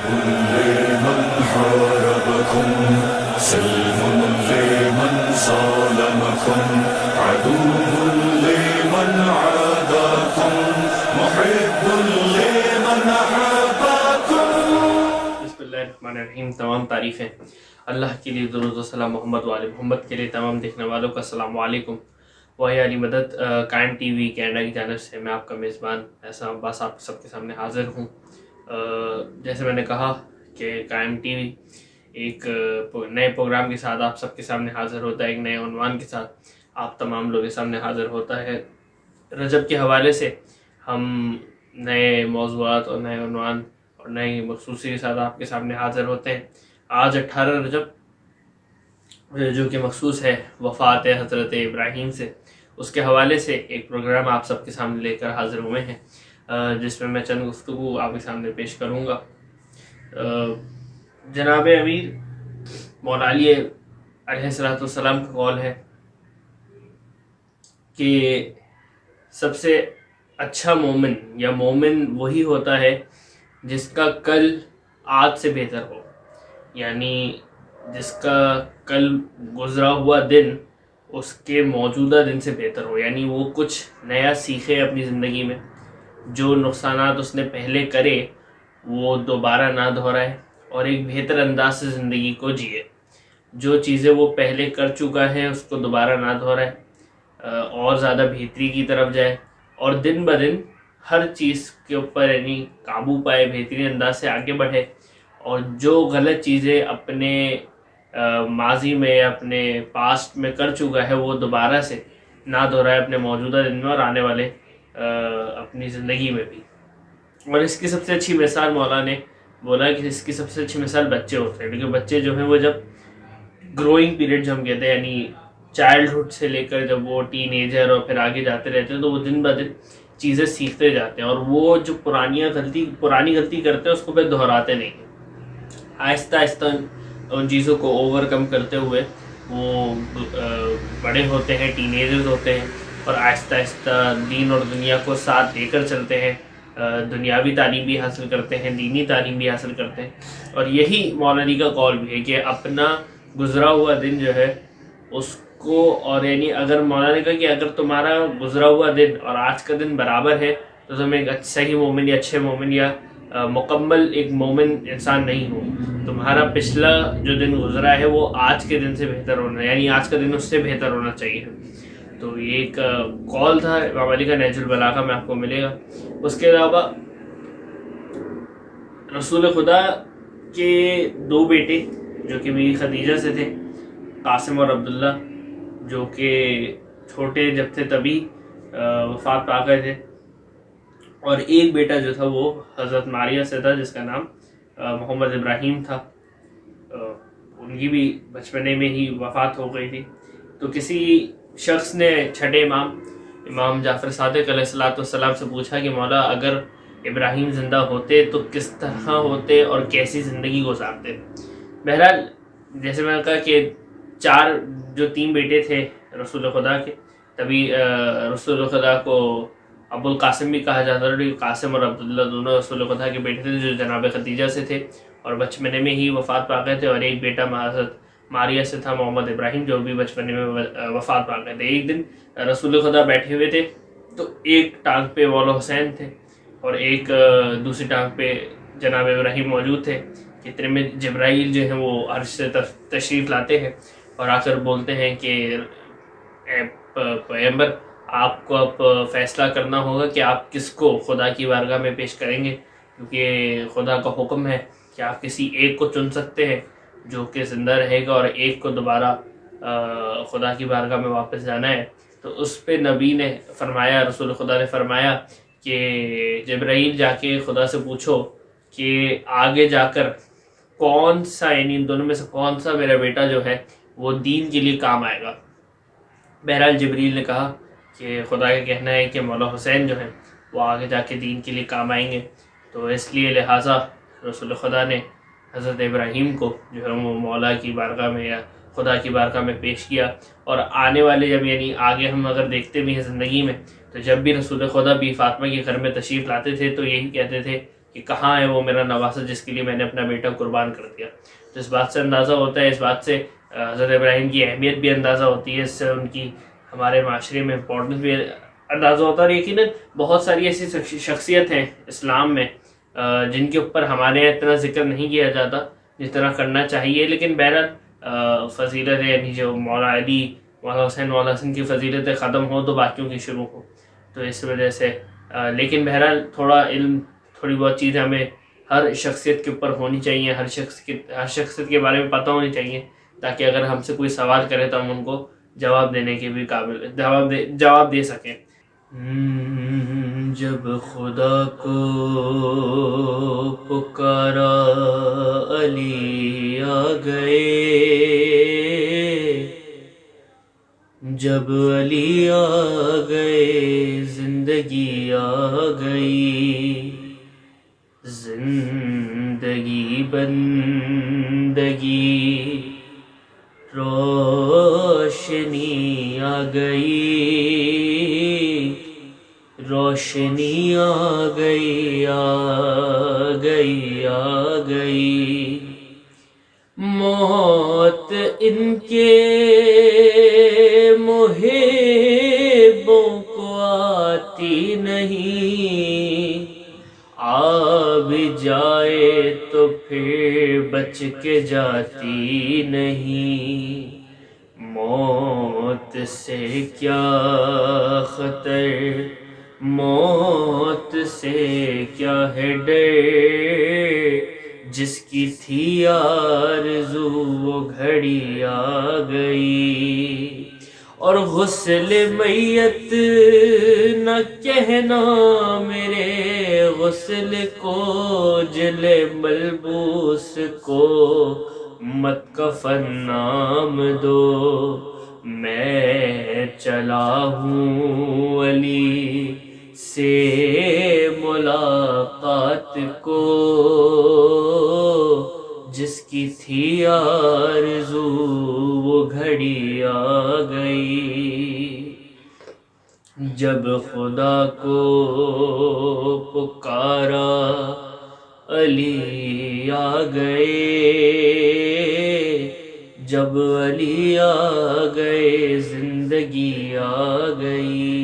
لمن حاربكم سلم لمن صالمكم عدو لمن عاداكم محب لمن أحبكم. بسم اللہ الرحمن الرحیم. تمام تعریفیں اللہ کے لیے، درود و سلام محمد و آل محمد کے لیے. تمام دیکھنے والوں کا السلام علیکم. وہی علی مدد قائم ٹی وی کینیڈا کی جانب سے میں آپ کا میزبان احسان عباس آپ سب کے سامنے حاضر ہوں. جیسے میں نے کہا کہ قائم ٹی وی ایک نئے پروگرام کے ساتھ آپ سب کے سامنے حاضر ہوتا ہے، ایک نئے عنوان کے ساتھ آپ تمام لوگوں کے سامنے حاضر ہوتا ہے. رجب کے حوالے سے ہم نئے موضوعات اور نئے عنوان اور نئی مخصوصی کے ساتھ آپ کے سامنے حاضر ہوتے ہیں. آج 18 رجب جو کہ مخصوص ہے وفات حضرت ابراہیم سے، اس کے حوالے سے ایک پروگرام آپ سب کے سامنے لے کر حاضر ہوئے ہیں، جس میں چند گفتگو آپ کے سامنے پیش کروں گا. جناب امیر مولا علی علیہ السلام کا قول ہے کہ سب سے اچھا مومن یا مومن وہی ہوتا ہے جس کا کل آج سے بہتر ہو، یعنی جس کا کل گزرا ہوا دن اس کے موجودہ دن سے بہتر ہو، یعنی وہ کچھ نیا سیکھے اپنی زندگی میں، جو نقصانات اس نے پہلے کرے وہ دوبارہ نہ دہرائے اور ایک بہتر انداز سے زندگی کو جیے. جو چیزیں وہ پہلے کر چکا ہے اس کو دوبارہ نہ دہرائے اور زیادہ بہتری کی طرف جائے، اور دن بدن ہر چیز کے اوپر یعنی قابو پائے، بہترین انداز سے آگے بڑھے، اور جو غلط چیزیں اپنے ماضی میں اپنے پاسٹ میں کر چکا ہے وہ دوبارہ سے نہ دہرائے اپنے موجودہ دن میں اور آنے والے اپنی زندگی میں بھی. اور اس کی سب سے اچھی مثال مولا نے بولا کہ اس کی سب سے اچھی مثال بچے ہوتے ہیں، کیونکہ بچے جو ہیں وہ جب گروئنگ پیریڈ جو ہم کہتے ہیں، یعنی چائلڈہڈ سے لے کر جب وہ ٹین ایجر اور پھر آگے جاتے رہتے ہیں تو وہ دن بدن چیزیں سیکھتے جاتے ہیں، اور وہ جو پرانی غلطی کرتے ہیں اس کو پھر دہراتے نہیں ہیں. آہستہ آہستہ ان چیزوں کو اوور کم کرتے ہوئے وہ بڑے ہوتے ہیں، ٹین ایجرز ہوتے ہیں، اور آہستہ آہستہ دین اور دنیا کو ساتھ لے کر چلتے ہیں، دنیاوی تعلیم بھی حاصل کرتے ہیں، دینی تعلیم بھی حاصل کرتے ہیں. اور یہی مولانا کا قول بھی ہے کہ اپنا گزرا ہوا دن جو ہے اس کو، اور یعنی اگر مولانا نے کہا کہ اگر تمہارا گزرا ہوا دن اور آج کا دن برابر ہے تو تم ایک صحیح مومن یا اچھے مومن یا مکمل ایک مومن انسان نہیں ہو. تمہارا پچھلا جو دن گزرا ہے وہ آج کے دن سے بہتر ہونا، یعنی آج کا دن اس سے بہتر ہونا چاہیے. تو یہ ایک قول تھا امام علی کا نہج البلاغہ میں آپ کو ملے گا. اس کے علاوہ رسول خدا کے 2 بیٹے جو کہ میری خدیجہ سے تھے، قاسم اور عبداللہ، جو کہ چھوٹے جب تھے تبھی وفات پا گئے تھے، اور ایک بیٹا جو تھا وہ حضرت ماریہ سے تھا جس کا نام محمد ابراہیم تھا. ان کی بھی بچپنے میں ہی وفات ہو گئی تھی. تو کسی شخص نے چھٹے امام جعفر صادق علیہ السلام سے پوچھا کہ مولا اگر ابراہیم زندہ ہوتے تو کس طرح ہوتے اور کیسی زندگی گزارتے. بہرحال جیسے میں نے کہا کہ 3 بیٹے تھے رسول خدا کے، تبھی رسول خدا کو ابو القاسم بھی کہا جاتا ہے. قاسم اور عبداللہ دونوں رسول خدا کے بیٹے تھے جو جناب خدیجہ سے تھے اور بچپنے میں ہی وفات پا گئے تھے، اور ایک بیٹا حضرت ماریہ سے تھا محمد ابراہیم جو بھی بچپنے میں وفات پا گئے تھے. ایک دن رسول خدا بیٹھے ہوئے تھے تو ایک ٹانگ پہ مولا حسین تھے اور ایک دوسری ٹانگ پہ جناب ابراہیم موجود تھے. اتنے میں جبرائیل جو ہیں وہ عرش سے تشریف لاتے ہیں اور آ کر بولتے ہیں کہ اے پیغمبر، آپ کو اب فیصلہ کرنا ہوگا کہ آپ کس کو خدا کی بارگاہ میں پیش کریں گے، کیونکہ خدا کا حکم ہے کہ آپ کسی ایک کو چن سکتے ہیں جو کہ زندہ رہے گا اور ایک کو دوبارہ خدا کی بارگاہ میں واپس جانا ہے. تو اس پہ نبی نے فرمایا، رسول خدا نے فرمایا کہ جبرائیل جا کے خدا سے پوچھو کہ آگے جا کر کون سا، یعنی ان دونوں میں سے کون سا میرا بیٹا جو ہے وہ دین کے لیے کام آئے گا. بہرحال جبریل نے کہا کہ خدا کا کہنا ہے کہ مولا حسین جو ہیں وہ آگے جا کے دین کے لیے کام آئیں گے. تو اس لیے لہٰذا رسول خدا نے حضرت ابراہیم کو جو ہے وہ مولا کی بارگاہ میں یا خدا کی بارگاہ میں پیش کیا. اور آنے والے جب یعنی آگے ہم اگر دیکھتے بھی ہیں زندگی میں، تو جب بھی رسول خدا بھی فاطمہ کے گھر میں تشریف لاتے تھے تو یہی کہتے تھے کہ کہاں ہے وہ میرا نواسہ جس کے لیے میں نے اپنا بیٹا قربان کر دیا. تو اس بات سے اندازہ ہوتا ہے، اس بات سے حضرت ابراہیم کی اہمیت بھی اندازہ ہوتی ہے، اس سے ان کی ہمارے معاشرے میں امپورٹنس بھی اندازہ ہوتا ہے. اور یقیناً بہت ساری ایسی شخصیت ہیں اسلام میں جن کے اوپر ہمارے یہاں اتنا ذکر نہیں کیا جاتا جتنا کرنا چاہیے، لیکن بہرحال فضیلت یعنی جو مولا علی، مولا حسین کی فضیلتیں ختم ہو تو باقیوں کی شروع ہو. تو اس وجہ سے لیکن بہرحال تھوڑا علم، تھوڑی بہت چیزیں ہمیں ہر شخصیت کے اوپر ہونی چاہیے، ہر شخصیت کے بارے میں پتہ ہونی چاہیے، تاکہ اگر ہم سے کوئی سوال کرے تو ہم ان کو جواب دینے کے بھی قابل جواب دے سکیں. جب خدا کو پکارا علی آ گئے، جب علی آ گئے زندگی آ گئی، زندگی بندگی روشنی آ گئی، روشنی آ گئی آ گئی آ گئی. موت ان کے محبوں کو آتی نہیں، آ بھی جائے تو پھر بچ کے جاتی نہیں. موت سے کیا خطر، موت سے کیا ہے ڈر، جس کی تھی آرزو وہ گھڑی آ گئی. اور غسل میت نہ کہنا میرے غسل کو، جل ملبوس کو مت کفن نام دو. میں چلا ہوں علی سے ملاقات کو، جس کی تھی آرزو وہ گھڑی آ گئی. جب خدا کو پکارا علی آ گئے، جب علی آ گئے زندگی آ گئی.